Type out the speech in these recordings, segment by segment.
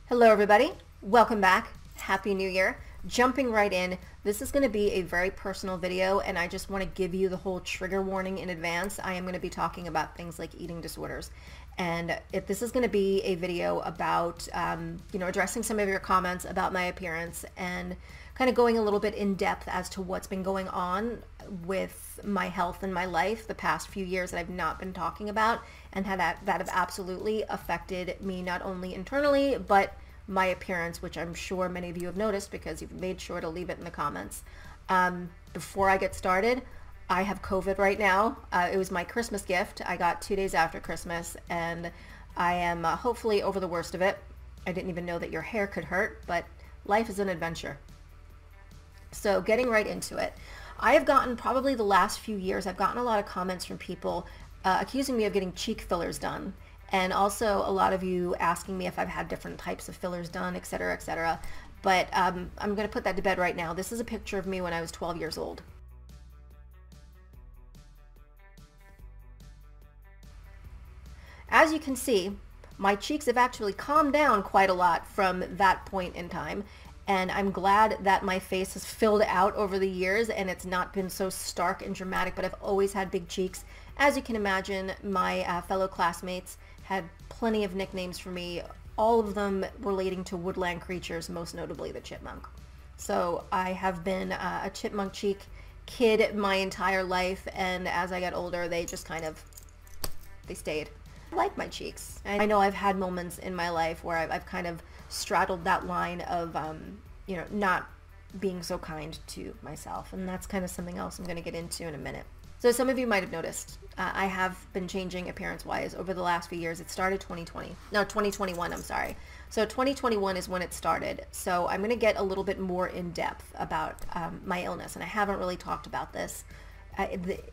Hello everybody, welcome back. Happy New Year. Jumping right in, this is going to be a very personal video and I just want to give you the whole trigger warning in advance. I am going to be talking about things like eating disorders, and if this is going to be a video about addressing some of your comments about my appearance and kind of going a little bit in depth as to what's been going on with my health and my life the past few years that I've not been talking about, and how that have absolutely affected me not only internally but my appearance, which I'm sure many of you have noticed because you've made sure to leave it in the comments. Before I get started, I have COVID right now. It was my Christmas gift. I got 2 days after Christmas, and I am hopefully over the worst of it. I didn't even know that your hair could hurt, but life is an adventure. So getting right into it, I have gotten, probably the last few years, I've gotten a lot of comments from people accusing me of getting cheek fillers done, and also a lot of you asking me if I've had different types of fillers done, etc., etc. But I'm going to put that to bed right now. This is a picture of me when I was 12 years old. As you can see, my cheeks have actually calmed down quite a lot from that point in time. And I'm glad that my face has filled out over the years and it's not been so stark and dramatic, but I've always had big cheeks. As you can imagine, my fellow classmates had plenty of nicknames for me, all of them relating to woodland creatures, most notably the chipmunk. So I have been a chipmunk cheek kid my entire life, and as I got older, they just they stayed. I like my cheeks. I know I've had moments in my life where I've kind of straddled that line of, not being so kind to myself. And that's kind of something else I'm going to get into in a minute. So some of you might have noticed, I have been changing appearance-wise over the last few years. It started 2021, I'm sorry. So 2021 is when it started. So I'm going to get a little bit more in depth about my illness. And I haven't really talked about this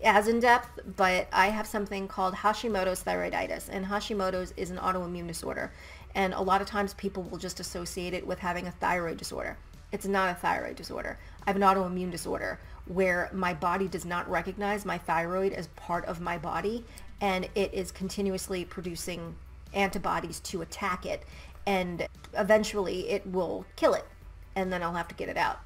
as in depth, but I have something called Hashimoto's thyroiditis, and Hashimoto's is an autoimmune disorder, and a lot of times people will just associate it with having a thyroid disorder. It's not a thyroid disorder. I have an autoimmune disorder where my body does not recognize my thyroid as part of my body, and it is continuously producing antibodies to attack it, and eventually it will kill it, and then I'll have to get it out.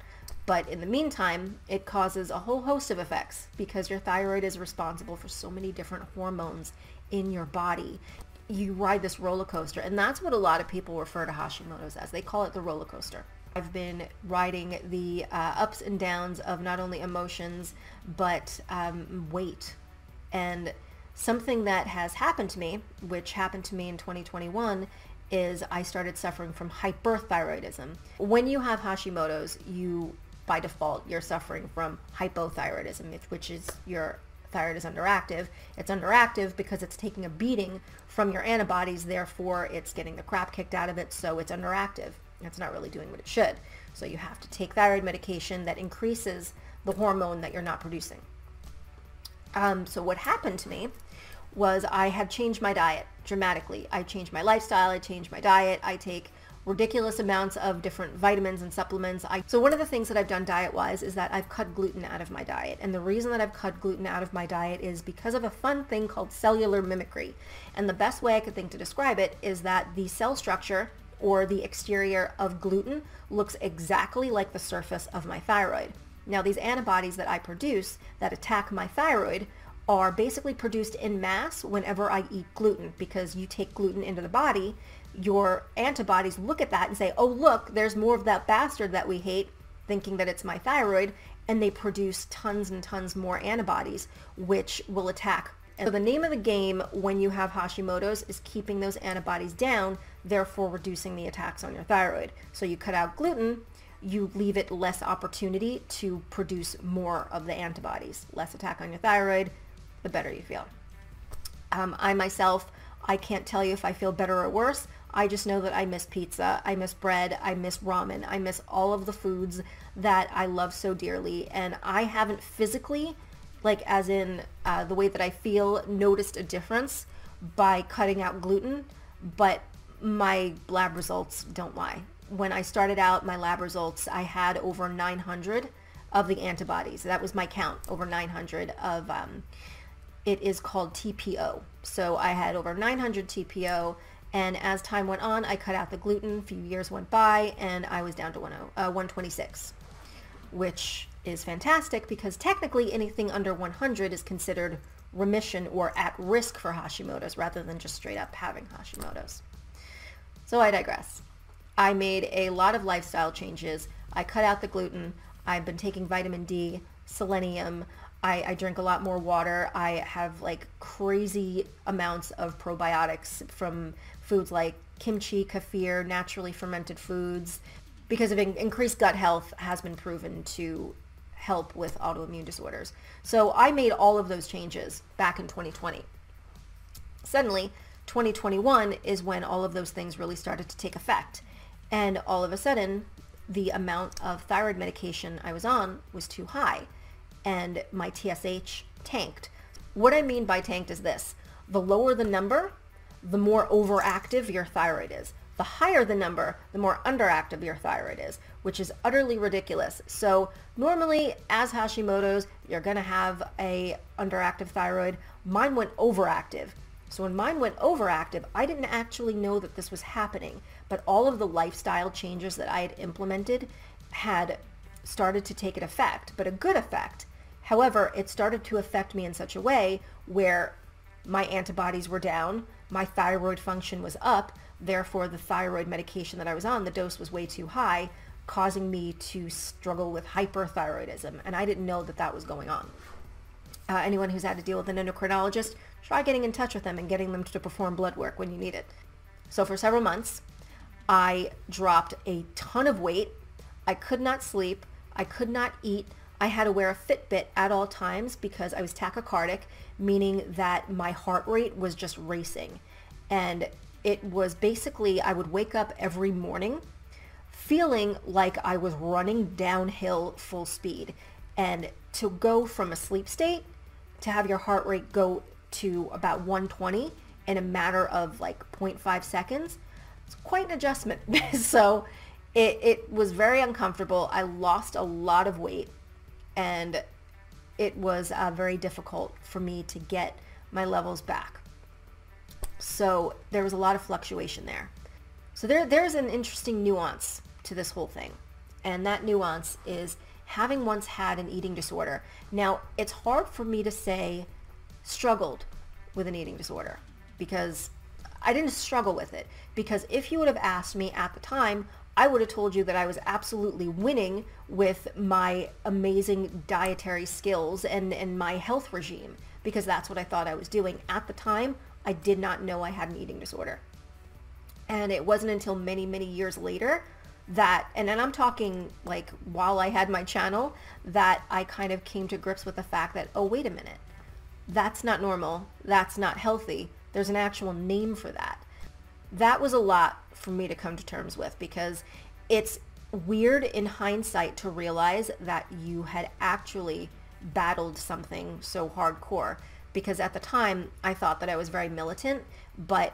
But in the meantime, it causes a whole host of effects because your thyroid is responsible for so many different hormones in your body. You ride this roller coaster, and that's what a lot of people refer to Hashimoto's as. They call it the roller coaster. I've been riding the ups and downs of not only emotions, but weight. And something that has happened to me, which happened to me in 2021, is I started suffering from hyperthyroidism. When you have Hashimoto's, by default, you're suffering from hypothyroidism, which is your thyroid is underactive. It's underactive because it's taking a beating from your antibodies, therefore it's getting the crap kicked out of it, so it's underactive. It's not really doing what it should. So you have to take thyroid medication that increases the hormone that you're not producing. So what happened to me was I had changed my diet dramatically. I changed my lifestyle, I changed my diet, I take ridiculous amounts of different vitamins and supplements. So one of the things that I've done diet-wise is that I've cut gluten out of my diet. And the reason that I've cut gluten out of my diet is because of a fun thing called cellular mimicry. And the best way I could think to describe it is that the cell structure or the exterior of gluten looks exactly like the surface of my thyroid. Now these antibodies that I produce that attack my thyroid are basically produced in mass whenever I eat gluten, because you take gluten into the body, your antibodies look at that and say, oh look, there's more of that bastard that we hate, thinking that it's my thyroid, and they produce tons and tons more antibodies which will attack. And so the name of the game when you have Hashimoto's is keeping those antibodies down, therefore reducing the attacks on your thyroid. So you cut out gluten, you leave it less opportunity to produce more of the antibodies. Less attack on your thyroid, the better you feel. I myself, I can't tell you if I feel better or worse. I just know that I miss pizza, I miss bread, I miss ramen, I miss all of the foods that I love so dearly, and I haven't physically, like as in the way that I feel, noticed a difference by cutting out gluten, but my lab results don't lie. When I started out, my lab results, I had over 900 of the antibodies. That was my count, over 900 of it is called TPO. So I had over 900 TPO, And as time went on, I cut out the gluten. A few years went by, and I was down to 126, which is fantastic because technically anything under 100 is considered remission or at risk for Hashimoto's rather than just straight up having Hashimoto's. So I digress. I made a lot of lifestyle changes. I cut out the gluten. I've been taking vitamin D, selenium. I drink a lot more water. I have like crazy amounts of probiotics from foods like kimchi, kefir, naturally fermented foods, because of increased gut health has been proven to help with autoimmune disorders. So I made all of those changes back in 2020. Suddenly, 2021 is when all of those things really started to take effect. And all of a sudden, the amount of thyroid medication I was on was too high, and my TSH tanked. What I mean by tanked is this: the lower the number, the more overactive your thyroid is. The higher the number, the more underactive your thyroid is, which is utterly ridiculous. So normally, as Hashimoto's, you're gonna have a underactive thyroid. Mine went overactive. So when mine went overactive, I didn't actually know that this was happening, but all of the lifestyle changes that I had implemented had started to take an effect, but a good effect. However, it started to affect me in such a way where my antibodies were down, my thyroid function was up, therefore the thyroid medication that I was on, the dose was way too high, causing me to struggle with hyperthyroidism, and I didn't know that that was going on. Anyone who's had to deal with an endocrinologist, try getting in touch with them and getting them to perform blood work when you need it. So for several months, I dropped a ton of weight. I could not sleep. I could not eat. I had to wear a Fitbit at all times because I was tachycardic, meaning that my heart rate was just racing. And it was basically, I would wake up every morning feeling like I was running downhill full speed. And to go from a sleep state to have your heart rate go to about 120 in a matter of like 0.5 seconds, it's quite an adjustment. So it was very uncomfortable. I lost a lot of weight, and it was very difficult for me to get my levels back. So there was a lot of fluctuation there. So there's an interesting nuance to this whole thing, and that nuance is having once had an eating disorder. Now, it's hard for me to say struggled with an eating disorder because I didn't struggle with it. Because if you would have asked me at the time, I would have told you that I was absolutely winning with my amazing dietary skills and my health regime, because that's what I thought I was doing. At the time, I did not know I had an eating disorder. And it wasn't until many, many years later that, and then I'm talking like while I had my channel, that I kind of came to grips with the fact that, oh, wait a minute, that's not normal, that's not healthy, there's an actual name for that. That was a lot for me to come to terms with, because it's weird in hindsight to realize that you had actually battled something so hardcore, because at the time I thought that I was very militant, but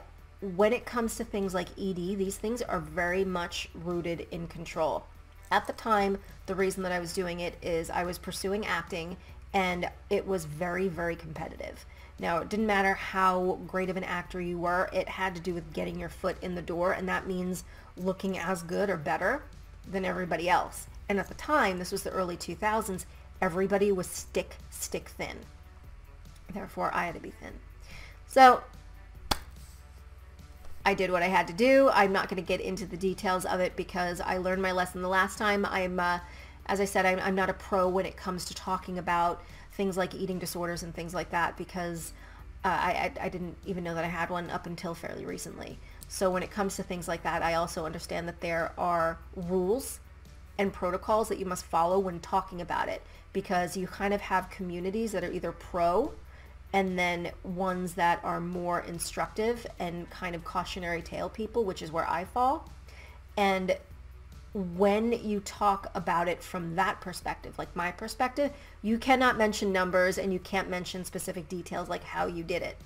when it comes to things like ED, these things are very much rooted in control. At the time, the reason that I was doing it is I was pursuing acting, and it was very, very competitive. Now, it didn't matter how great of an actor you were, it had to do with getting your foot in the door, and that means looking as good or better than everybody else. And at the time, this was the early 2000s, everybody was stick thin. Therefore, I had to be thin. So I did what I had to do. I'm not going to get into the details of it because I learned my lesson the last time. As I said, I'm not a pro when it comes to talking about things like eating disorders and things like that, because I didn't even know that I had one up until fairly recently. So when it comes to things like that, I also understand that there are rules and protocols that you must follow when talking about it, because you kind of have communities that are either pro and then ones that are more instructive and kind of cautionary tale people, which is where I fall. And when you talk about it from that perspective, like my perspective, you cannot mention numbers and you can't mention specific details like how you did it.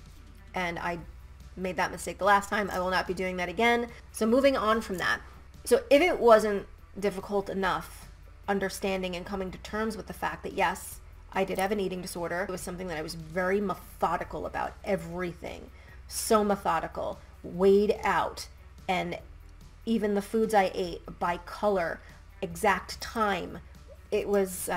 And I made that mistake the last time. I will not be doing that again. So moving on from that. So if it wasn't difficult enough understanding and coming to terms with the fact that yes, I did have an eating disorder. It was something that I was very methodical about everything. So methodical. weighed out, and even the foods I ate by color, exact time. It was,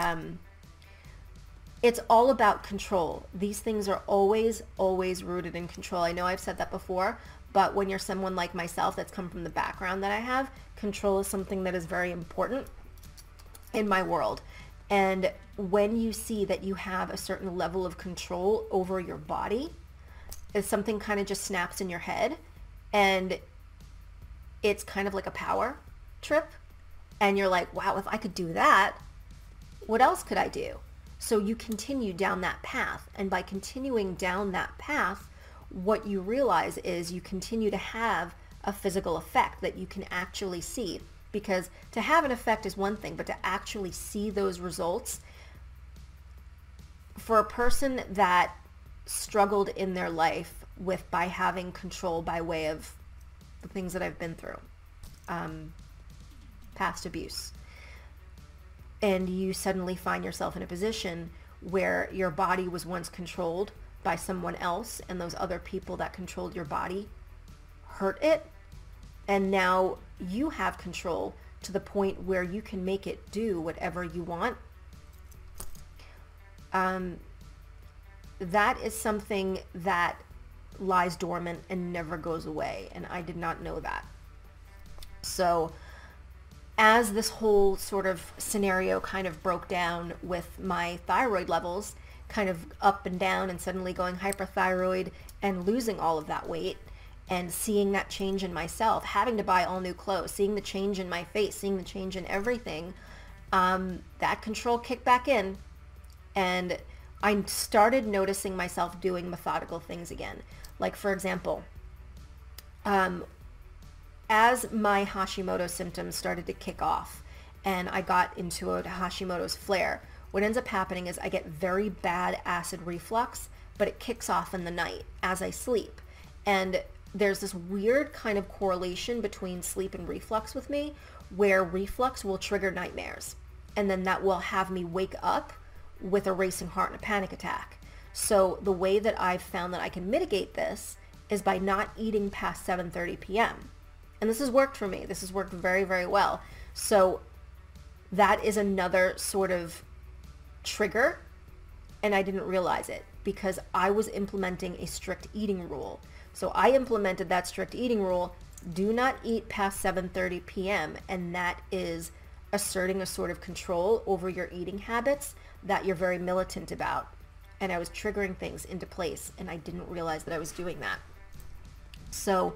it's all about control. These things are always, always rooted in control. I know I've said that before, but when you're someone like myself that's come from the background that I have, control is something that is very important in my world. And when you see that you have a certain level of control over your body, if something kind of just snaps in your head, and it's kind of like a power trip, and you're like, wow, if I could do that, what else could I do? So you continue down that path, and by continuing down that path, what you realize is you continue to have a physical effect that you can actually see. Because to have an effect is one thing, but to actually see those results, for a person that struggled in their life with by having control by way of the things that I've been through, past abuse, and you suddenly find yourself in a position where your body was once controlled by someone else, and those other people that controlled your body hurt it, and now you have control to the point where you can make it do whatever you want. That is something that lies dormant and never goes away, and I did not know that. So as this whole sort of scenario kind of broke down with my thyroid levels kind of up and down, and suddenly going hyperthyroid and losing all of that weight, and seeing that change in myself, having to buy all new clothes, seeing the change in my face, seeing the change in everything, that control kicked back in, and I started noticing myself doing methodical things again. Like, for example, as my Hashimoto symptoms started to kick off and I got into a Hashimoto's flare, what ends up happening is I get very bad acid reflux, but it kicks off in the night as I sleep. And there's this weird kind of correlation between sleep and reflux with me, where reflux will trigger nightmares, and then that will have me wake up with a racing heart and a panic attack. So the way that I've found that I can mitigate this is by not eating past 7:30 p.m. And this has worked for me. This has worked very, very well. So that is another sort of trigger, and I didn't realize it because I was implementing a strict eating rule. So I implemented that strict eating rule: do not eat past 7:30 p.m. And that is asserting a sort of control over your eating habits that you're very militant about. And I was triggering things into place, and I didn't realize that I was doing that. So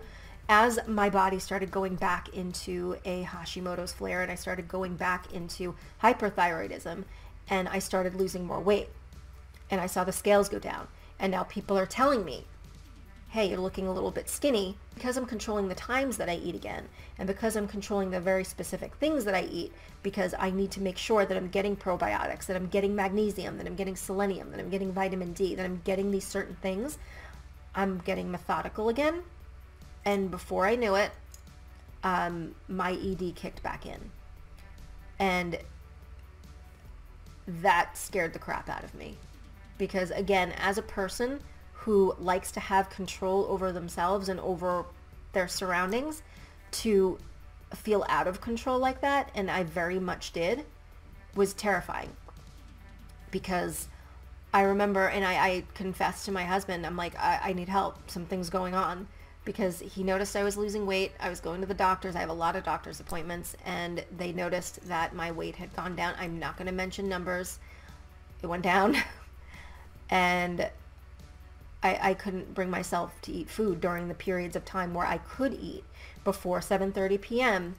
as my body started going back into a Hashimoto's flare, and I started going back into hyperthyroidism, and I started losing more weight, and I saw the scales go down, and now people are telling me, hey, you're looking a little bit skinny, because I'm controlling the times that I eat again, and because I'm controlling the very specific things that I eat, because I need to make sure that I'm getting probiotics, that I'm getting magnesium, that I'm getting selenium, that I'm getting vitamin D, that I'm getting these certain things. I'm getting methodical again, and before I knew it, my ED kicked back in, and that scared the crap out of me, because again, as a person who likes to have control over themselves and over their surroundings, to feel out of control like that, and I very much did, was terrifying. Because I remember, and I confessed to my husband, I'm like, I need help, something's going on, because he noticed I was losing weight. I was going to the doctors. I have a lot of doctor's appointments, and they noticed that my weight had gone down. I'm not going to mention numbers. It went down. And I couldn't bring myself to eat food during the periods of time where I could eat. Before 7:30 p.m.,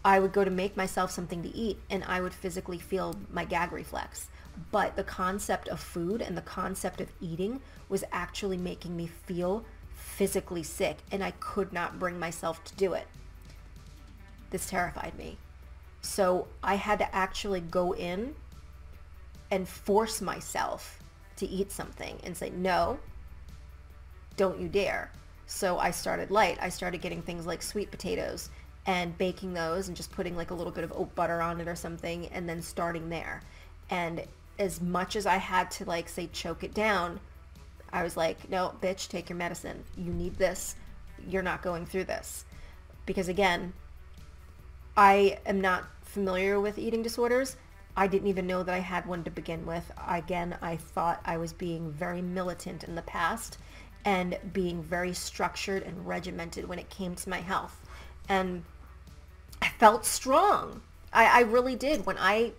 I would go to make myself something to eat, and I would physically feel my gag reflex. But the concept of food and the concept of eating was actually making me feel physically sick, and I could not bring myself to do it. This terrified me. So I had to actually go in and force myself to eat something and say, no, don't you dare. So I started light. I started getting things like sweet potatoes and baking those and just putting like a little bit of oat butter on it or something, and then starting there. And as much as I had to, like, say, choke it down, I was like, no, bitch, take your medicine. You need this. you're not going through this. Because again, I am not familiar with eating disorders. I didn't even know that I had one to begin with. Again, I thought I was being very militant in the past and being very structured and regimented when it came to my health. And I felt strong. I really did. When I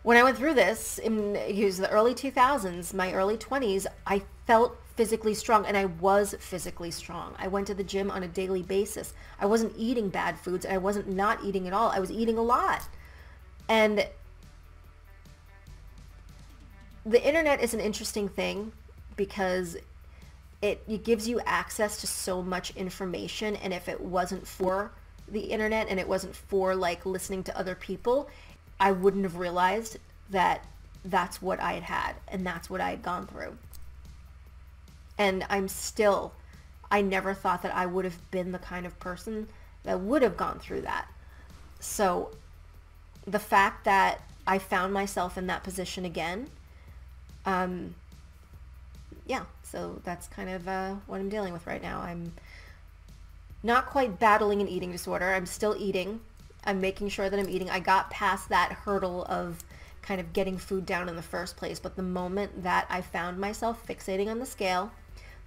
went through this in the early 2000s, my early 20s, I felt physically strong, and I was physically strong. I went to the gym on a daily basis. I wasn't eating bad foods, and I wasn't not eating at all. I was eating a lot. And the internet is an interesting thing because it gives you access to so much information, and if it wasn't for the internet and it wasn't for like listening to other people, I wouldn't have realized that that's what I had and that's what I had gone through. And I never thought that I would have been the kind of person that would have gone through that. So the fact that I found myself in that position again, so that's kind of what I'm dealing with right now. I'm not quite battling an eating disorder. I'm still eating. I'm making sure that I'm eating. I got past that hurdle of kind of getting food down in the first place. But the moment that I found myself fixating on the scale,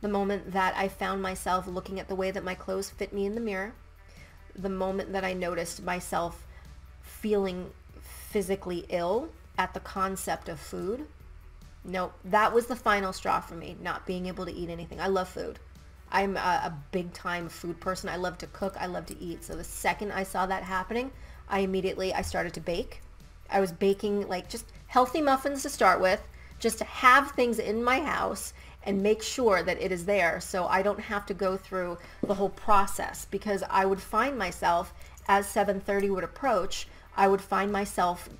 the moment that I found myself looking at the way that my clothes fit me in the mirror, the moment that I noticed myself feeling physically ill at the concept of food, no, that was the final straw for me, not being able to eat anything. I love food. I'm a big time food person. I love to cook. I love to eat. So the second I saw that happening, I started to bake. I was baking like just healthy muffins to start with, just to have things in my house and make sure that it is there so I don't have to go through the whole process, because I would find myself as 7:30 would approach, I would find myself,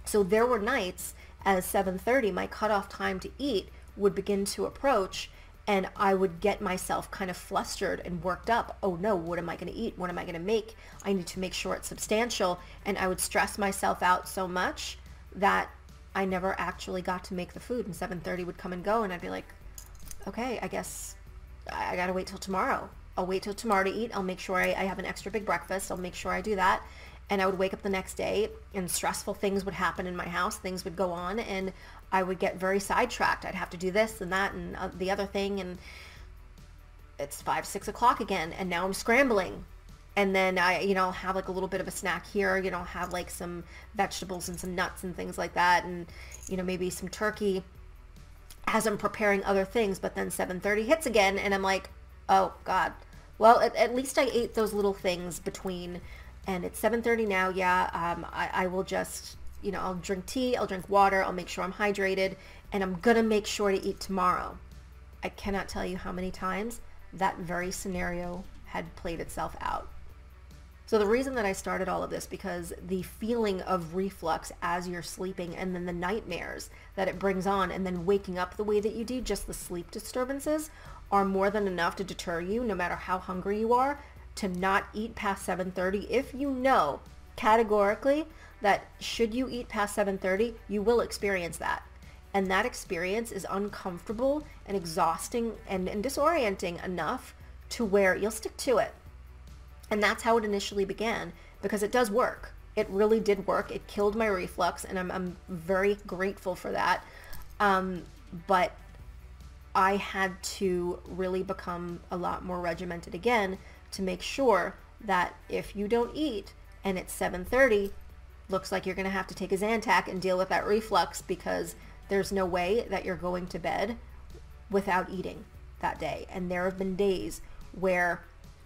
so there were nights as 7:30, my cutoff time to eat would begin to approach, and I would get myself kind of flustered and worked up. Oh no, what am I going to eat? What am I going to make? I need to make sure it's substantial. And I would stress myself out so much that I never actually got to make the food. And 7:30 would come and go, and I'd be like, okay, I guess I got to wait till tomorrow. I'll wait till tomorrow to eat. I'll make sure I have an extra big breakfast. I'll make sure I do that. And I would wake up the next day and stressful things would happen in my house. Things would go on and I would get very sidetracked. I'd have to do this and that and the other thing. And it's 5, 6 o'clock again. And now I'm scrambling. And then I'll have like a little bit of a snack here, have like some vegetables and some nuts and things like that. And, maybe some turkey as I'm preparing other things. But then 7:30 hits again and I'm like, oh God. Well, at least I ate those little things between. And it's 7:30 now. I will just, I'll drink tea, I'll drink water, I'll make sure I'm hydrated, and I'm going to make sure to eat tomorrow. I cannot tell you how many times that very scenario had played itself out. So the reason that I started all of this, because the feeling of reflux as you're sleeping and then the nightmares that it brings on and then waking up the way that you do, just the sleep disturbances are more than enough to deter you, no matter how hungry you are, to not eat past 7:30 if you know categorically that should you eat past 7:30, you will experience that. And that experience is uncomfortable and exhausting and disorienting enough to where you'll stick to it. And that's how it initially began, because it does work. It really did work. It killed my reflux, and I'm very grateful for that. But I had to really become a lot more regimented again to make sure that if you don't eat and it's 7:30, looks like you're going to have to take a Zantac and deal with that reflux, because there's no way that you're going to bed without eating that day. And there have been days where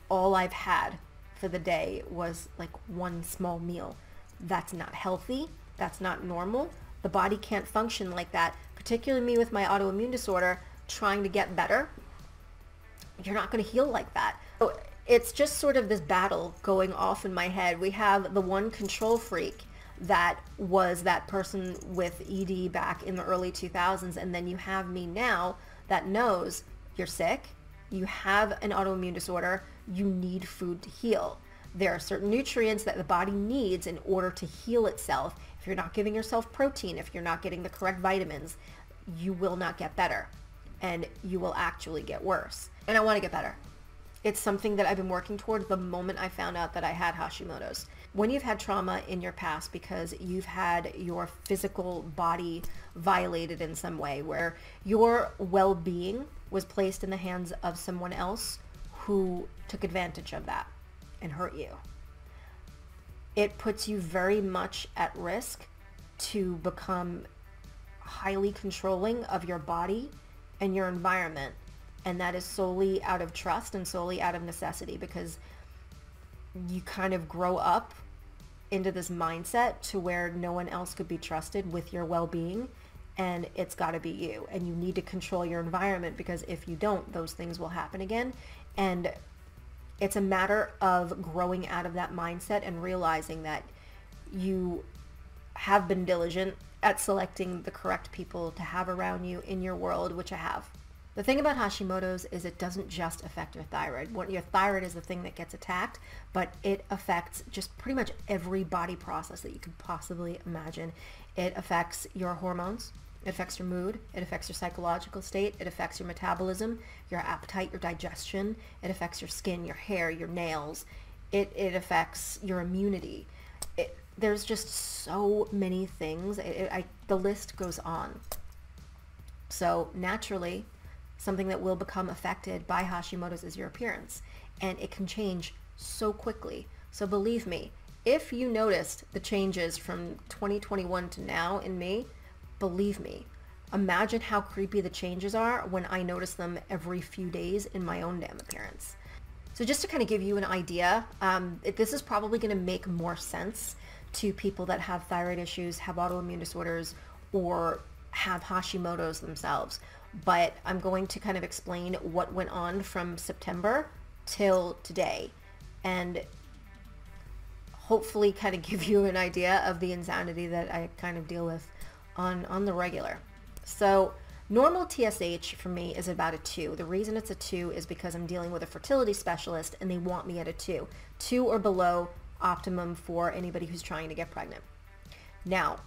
all I've had for the day was like one small meal. That's not healthy. That's not normal. The body can't function like that, particularly me with my autoimmune disorder, trying to get better. You're not going to heal like that. So it's just sort of this battle going off in my head. We have the one control freak that was that person with ED back in the early 2000s, and then you have me now that knows you're sick, you have an autoimmune disorder, you need food to heal. There are certain nutrients that the body needs in order to heal itself. If you're not giving yourself protein, if you're not getting the correct vitamins, you will not get better, and you will actually get worse. And I want to get better. It's something that I've been working toward the moment I found out that I had Hashimoto's. When you've had trauma in your past because you've had your physical body violated in some way, where your well-being was placed in the hands of someone else who took advantage of that and hurt you, it puts you very much at risk to become highly controlling of your body and your environment. And that is solely out of trust and solely out of necessity, because you kind of grow up into this mindset to where no one else could be trusted with your well-being, and it's got to be you. And you need to control your environment, because if you don't, those things will happen again. And it's a matter of growing out of that mindset and realizing that you have been diligent at selecting the correct people to have around you in your world, which I have. The thing about Hashimoto's is it doesn't just affect your thyroid. Your thyroid is the thing that gets attacked, but it affects just pretty much every body process that you could possibly imagine. It affects your hormones, it affects your mood, it affects your psychological state, it affects your metabolism, your appetite, your digestion, it affects your skin, your hair, your nails, it affects your immunity. There's just so many things. The list goes on. So naturally, something that will become affected by Hashimoto's is your appearance, and it can change so quickly. So believe me, if you noticed the changes from 2021 to now in me, believe me, imagine how creepy the changes are when I notice them every few days in my own damn appearance. So just to kind of give you an idea, this is probably going to make more sense to people that have thyroid issues, have autoimmune disorders, or have Hashimoto's themselves. But I'm going to kind of explain what went on from September till today, and hopefully kind of give you an idea of the insanity that I kind of deal with on the regular. So normal TSH for me is about a 2. The reason it's a 2 is because I'm dealing with a fertility specialist and they want me at a 2. 2 or below optimum for anybody who's trying to get pregnant. Now,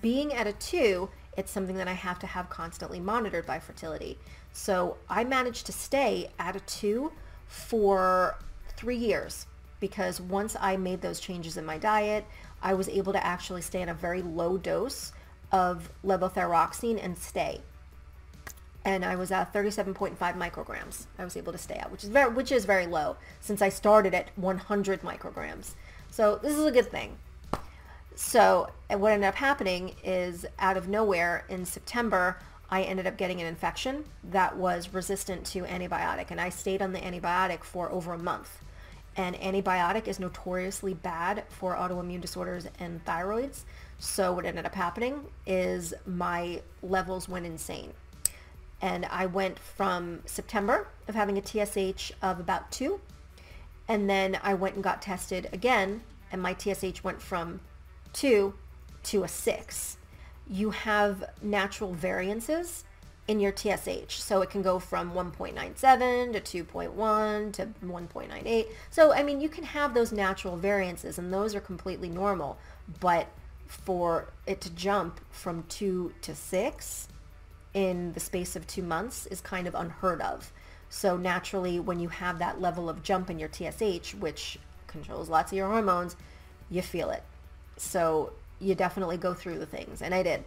being at a 2, it's something that I have to have constantly monitored by fertility. So I managed to stay at a 2 for 3 years, because once I made those changes in my diet, I was able to actually stay at a very low dose of levothyroxine and stay. And I was at 37.5 micrograms. I was able to stay at, which is very low, since I started at 100 micrograms. So this is a good thing. So what ended up happening is, out of nowhere in September, I ended up getting an infection that was resistant to antibiotic, and I stayed on the antibiotic for over a month. And antibiotic is notoriously bad for autoimmune disorders and thyroids. So what ended up happening is my levels went insane. And I went from September of having a TSH of about 2, and then I went and got tested again, and my TSH went from 2 to a 6. You have natural variances in your TSH. So it can go from 1.97 to 2.1 to 1.98. So, I mean, you can have those natural variances, and those are completely normal. But for it to jump from 2 to 6 in the space of 2 months is kind of unheard of. So naturally, when you have that level of jump in your TSH, which controls lots of your hormones, you feel it. So you definitely go through the things, and I did.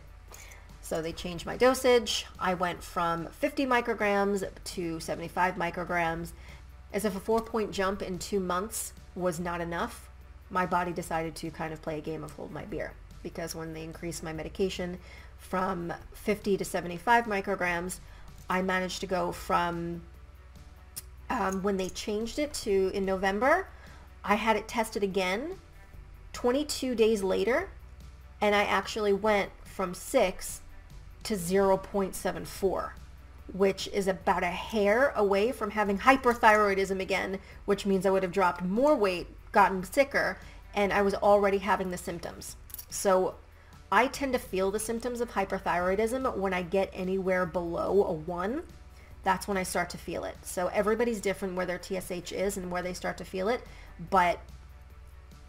So they changed my dosage. I went from 50 micrograms to 75 micrograms. As if a 4-point jump in 2 months was not enough, my body decided to kind of play a game of hold my beer, because when they increased my medication from 50 to 75 micrograms, I managed to go from, when they changed it to in November, I had it tested again 22 days later, and I actually went from 6 to 0.74, which is about a hair away from having hyperthyroidism again, which means I would have dropped more weight, gotten sicker, and I was already having the symptoms. So I tend to feel the symptoms of hyperthyroidism when I get anywhere below a 1. That's when I start to feel it. So everybody's different where their TSH is and where they start to feel it. But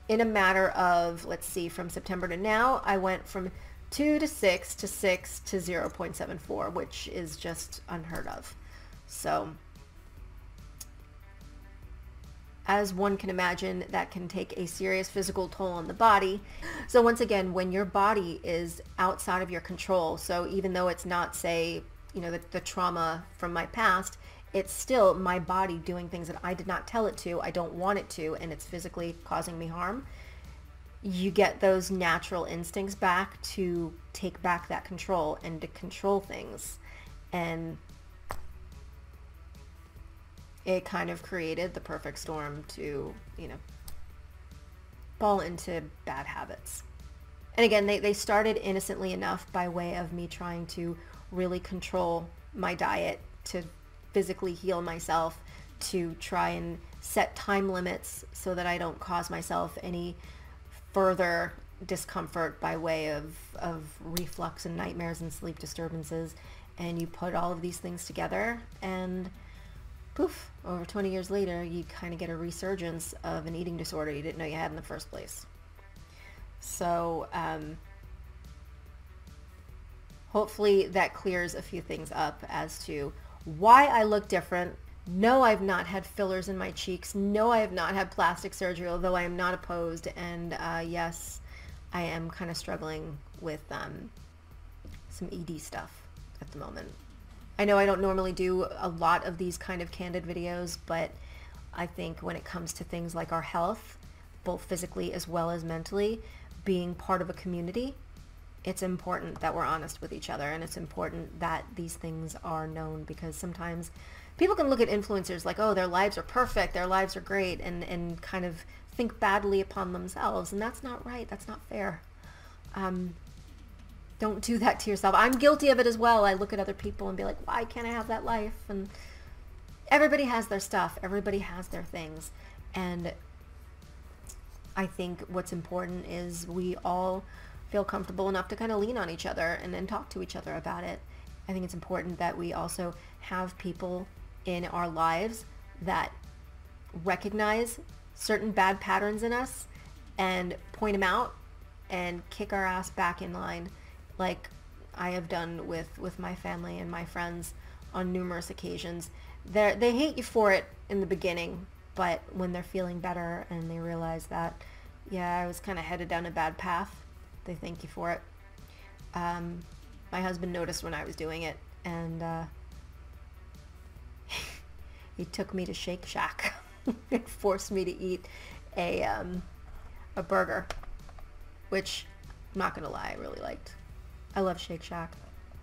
in a matter of, let's see, from September to now, I went from 2 to 6 to 6 to 0.74, which is just unheard of. So as one can imagine, that can take a serious physical toll on the body. So once again, when your body is outside of your control, so even though it's not, say, the trauma from my past, it's still my body doing things that I did not tell it to, I don't want it to, and it's physically causing me harm, you get those natural instincts back to take back that control and to control things. And it kind of created the perfect storm to, fall into bad habits. And again, they started innocently enough by way of me trying to really control my diet, to physically heal myself, to try and set time limits so that I don't cause myself any further discomfort by way of reflux and nightmares and sleep disturbances. And you put all of these things together, and poof, over 20 years later, you kind of get a resurgence of an eating disorder you didn't know you had in the first place. So hopefully that clears a few things up as to why I look different. No, I've not had fillers in my cheeks. No, I have not had plastic surgery, although I am not opposed. And yes, I am kind of struggling with some ED stuff at the moment. I know I don't normally do a lot of these kind of candid videos, but I think when it comes to things like our health, both physically as well as mentally, being part of a community, it's important that we're honest with each other, and it's important that these things are known, because sometimes people can look at influencers like, oh, their lives are perfect, their lives are great, and kind of think badly upon themselves, and that's not right. That's not fair. Don't do that to yourself. I'm guilty of it as well. I look at other people and be like, why can't I have that life? And everybody has their stuff. Everybody has their things. And I think what's important is we all feel comfortable enough to kind of lean on each other and then talk to each other about it. I think it's important that we also have people in our lives that recognize certain bad patterns in us and point them out and kick our ass back in line, like I have done with my family and my friends on numerous occasions. They hate you for it in the beginning, but when they're feeling better and they realize that, yeah, I was kind of headed down a bad path, they thank you for it. My husband noticed when I was doing it, and he took me to Shake Shack and forced me to eat a burger, which, I'm not gonna lie, I really liked. I love Shake Shack.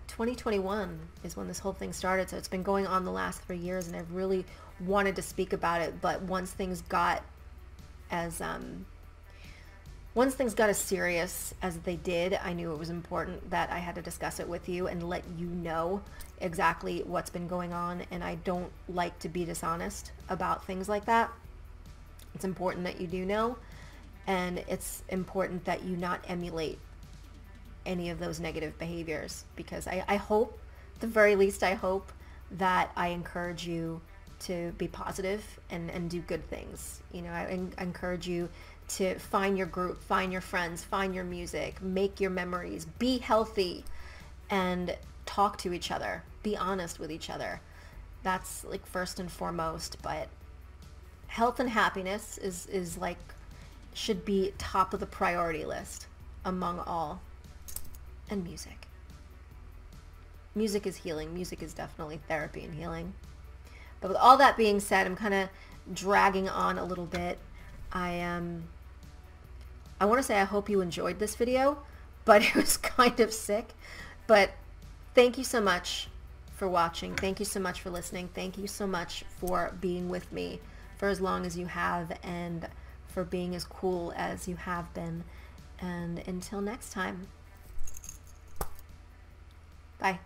2021 is when this whole thing started, so it's been going on the last 3 years, and I've really wanted to speak about it, but once things got as serious as they did, I knew it was important that I had to discuss it with you and let you know exactly what's been going on, and I don't like to be dishonest about things like that. It's important that you do know, and it's important that you not emulate any of those negative behaviors, because I hope, at the very least, I hope that I encourage you to be positive and do good things. I encourage you to find your group, find your friends, find your music, make your memories, be healthy, and talk to each other, be honest with each other. That's like first and foremost, but health and happiness is like, should be top of the priority list among all. And music. Music is healing. Music is definitely therapy and healing. But with all that being said, I'm kind of dragging on a little bit. I want to say I hope you enjoyed this video, but it was kind of sick. But thank you so much for watching. Thank you so much for listening. Thank you so much for being with me for as long as you have, and for being as cool as you have been. And until next time. Bye.